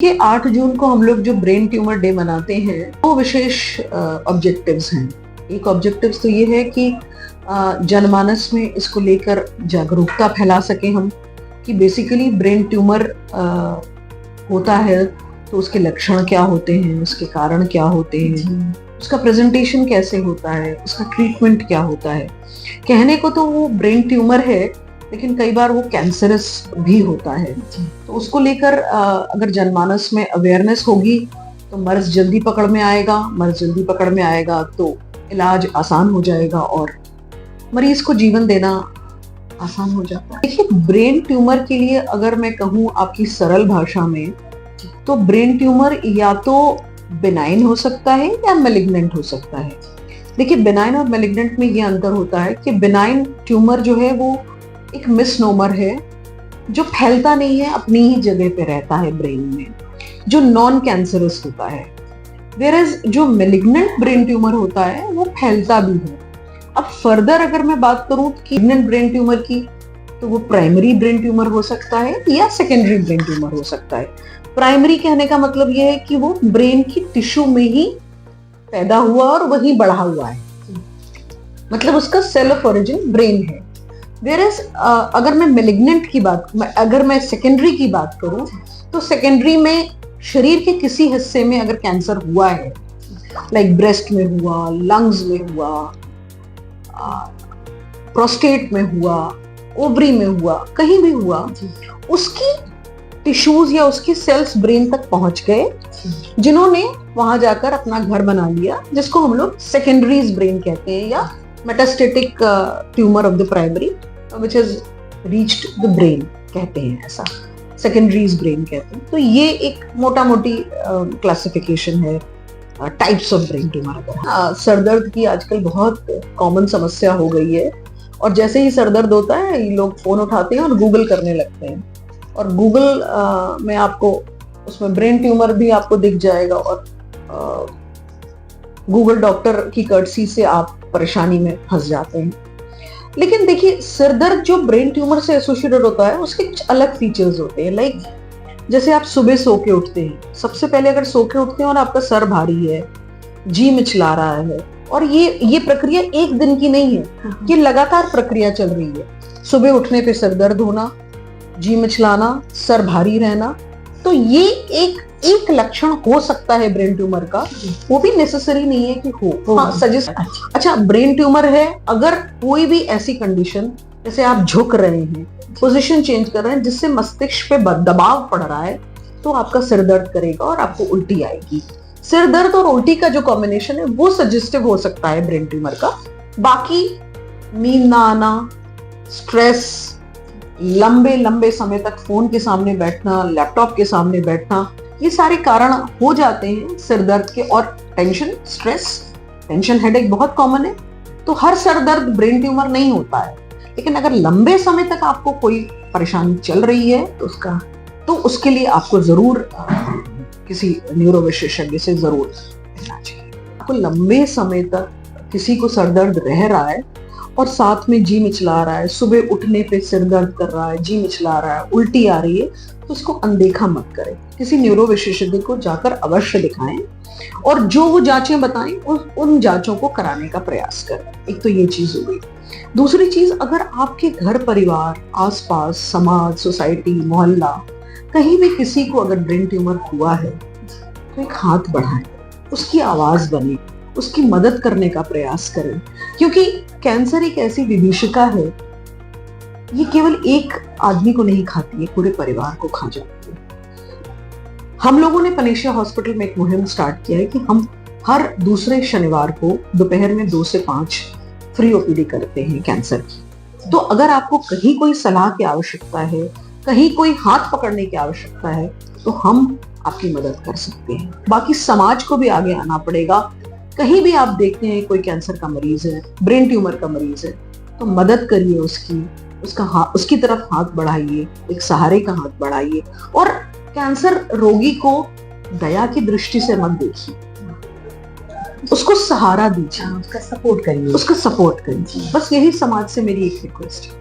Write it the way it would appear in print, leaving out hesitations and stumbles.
कि 8 जून को हम लोग जो ब्रेन ट्यूमर डे मनाते हैं वो विशेष ऑब्जेक्टिव्स हैं। एक ऑब्जेक्टिव्स तो ये है कि जनमानस में इसको लेकर जागरूकता फैला सके हम, कि बेसिकली ब्रेन ट्यूमर होता है तो उसके लक्षण क्या होते हैं, उसके कारण क्या होते हैं, उसका प्रेजेंटेशन कैसे होता है, उसका ट्रीटमेंट क्या होता है। कहने को तो वो ब्रेन ट्यूमर है, लेकिन कई बार वो कैंसरस भी होता है। तो उसको लेकर अगर जनमानस में अवेयरनेस होगी तो मर्ज जल्दी पकड़ में आएगा तो इलाज आसान हो जाएगा और मरीज को जीवन देना आसान हो जाता है। देखिए, ब्रेन ट्यूमर के लिए अगर मैं कहूँ आपकी सरल भाषा में, तो ब्रेन ट्यूमर या तो बेनाइन हो सकता है या मैलिग्नेंट हो सकता है। देखिए, बेनाइन और मैलिग्नेंट में ये अंतर होता है कि बेनाइन ट्यूमर जो है वो एक मिसनोमर है जो फैलता नहीं है, अपनी ही जगह पे रहता है ब्रेन में, जो नॉन कैंसरस होता है। वेयरएज जो मैलिग्नेंट ब्रेन ट्यूमर होता है वो फैलता भी है। अब फर्दर अगर मैं बात करूं मैलिग्नेंट ब्रेन ट्यूमर की, तो वो प्राइमरी ब्रेन ट्यूमर हो सकता है या सेकेंडरी ब्रेन ट्यूमर हो सकता है। प्राइमरी कहने का मतलब ये है कि वो ब्रेन की टिश्यू में ही पैदा हुआ और वहीं बढ़ा हुआ है, मतलब उसका सेल ऑफ ओरिजिन ब्रेन है। वेयरएज अगर मैं मैलिग्नेंट की बात, अगर मैं सेकेंडरी की बात करूं, तो सेकेंडरी में शरीर के किसी हिस्से में अगर कैंसर हुआ है, लाइक ब्रेस्ट में हुआ, लंग्स में हुआ, प्रोस्टेट में हुआ, ओवरी में हुआ, कहीं भी हुआ, उसकी टिश्यूज या उसकी सेल्स ब्रेन तक पहुंच गए, जिन्होंने वहां जाकर अपना घर बना लिया, जिसको हम लोग सेकेंडरीज ब्रेन कहते हैं, या metastatic tumour of the primary which has reached the brain कहते हैं, ऐसा सेकेंडरीज ब्रेन कहते हैं। तो ये एक मोटा मोटी क्लासिफिकेशन है टाइप्स ऑफ ब्रेन ट्यूमर। सरदर्द की आजकल बहुत कॉमन समस्या हो गई है, और जैसे ही सरदर्द होता है ये लोग फोन उठाते हैं और गूगल करने लगते हैं, और गूगल में आपको उसमें ब्रेन ट्यूमर भी आपको दिख जाएगा, और गूगल डॉक्टर की कर्टसी से आप परेशानी में फंस जाते हैं। लेकिन देखिए, सिरदर्द जो ब्रेन ट्यूमर से एसोसिएटेड होता है उसके कुछ अलग फीचर्स होते हैं। लाइक जैसे आप सुबह सो के उठते हैं, सबसे पहले अगर सो के उठते हैं और आपका सर भारी है, जी मिचला रहा है, और ये प्रक्रिया एक दिन की नहीं है, ये लगातार प्रक्रिया चल रही है। सुबह उठने पे सर दर्द होना, जी मिचलाना, सर भारी रहना, तो ये एक लक्षण हो सकता है ब्रेन ट्यूमर का, वो भी नेसेसरी नहीं है कि हो। हाँ, सजेस्ट। अच्छा, ब्रेन ट्यूमर है, अगर कोई भी ऐसी कंडीशन, जैसे आप झुक रहे हैं, पोजीशन चेंज कर रहे हैं, जिससे मस्तिष्क पे दबाव पड़ रहा है, तो आपका सिर दर्द करेगा और आपको उल्टी आएगी। सिर दर्द और उल्टी का जो कॉम्बिनेशन है वो सजेस्टिव हो सकता है ब्रेन ट्यूमर का। बाकी नींद ना आना, स्ट्रेस, लंबे लंबे समय तक फोन के सामने बैठना, लैपटॉप के सामने बैठना, ये सारे कारण हो जाते हैं सिर दर्द के। और टेंशन, स्ट्रेस, टेंशन, हेडेक बहुत कॉमन है। तो हर सर दर्द ब्रेन ट्यूमर नहीं होता है, लेकिन अगर लंबे समय तक आपको कोई परेशानी चल रही है तो उसके लिए आपको जरूर किसी न्यूरो विशेषज्ञ से जरूर मिलना चाहिए। आपको लंबे समय तक किसी को सर दर्द रह रहा है और साथ में जी मिचला रहा है, सुबह उठने पे सिर दर्द कर रहा है, जी मिचला रहा है, उल्टी आ रही है, तो उसको अनदेखा मत करें। किसी न्यूरो विशेषज्ञ को जाकर अवश्य दिखाएं, और जो वो जांचें बताएं उन जांचों को कराने का प्रयास करें। एक तो ये चीज हो गई। दूसरी चीज, अगर आपके घर परिवार, आसपास, समाज, सोसाइटी, मोहल्ला, कहीं भी किसी को अगर ब्रेन ट्यूमर हुआ है, तो एक हाथ बढ़ाएं, उसकी आवाज बने, उसकी मदद करने का प्रयास करें, क्योंकि कैंसर एक ऐसी विभीषिका है, ये केवल एक आदमी को नहीं खाती है, पूरे परिवार को खा जाती है। हम लोगों ने पनेशिया हॉस्पिटल में एक मुहिम स्टार्ट किया है कि हम हर दूसरे शनिवार को दोपहर में 2 से 5 फ्री ओपीडी करते हैं कैंसर की। तो अगर आपको कहीं कोई सलाह की आवश्यकता है, कहीं कोई हाथ पकड़ने की आवश्यकता है, तो हम आपकी मदद कर सकते हैं। बाकी समाज को भी आगे आना पड़ेगा। कहीं भी आप देखते हैं कोई कैंसर का मरीज है, ब्रेन ट्यूमर का मरीज है, तो मदद करिए उसकी तरफ हाथ बढ़ाइए, एक सहारे का हाथ बढ़ाइए, और कैंसर रोगी को दया की दृष्टि से मत देखिए, उसको सहारा दीजिए, उसका सपोर्ट करिए। बस यही समाज से मेरी एक रिक्वेस्ट है।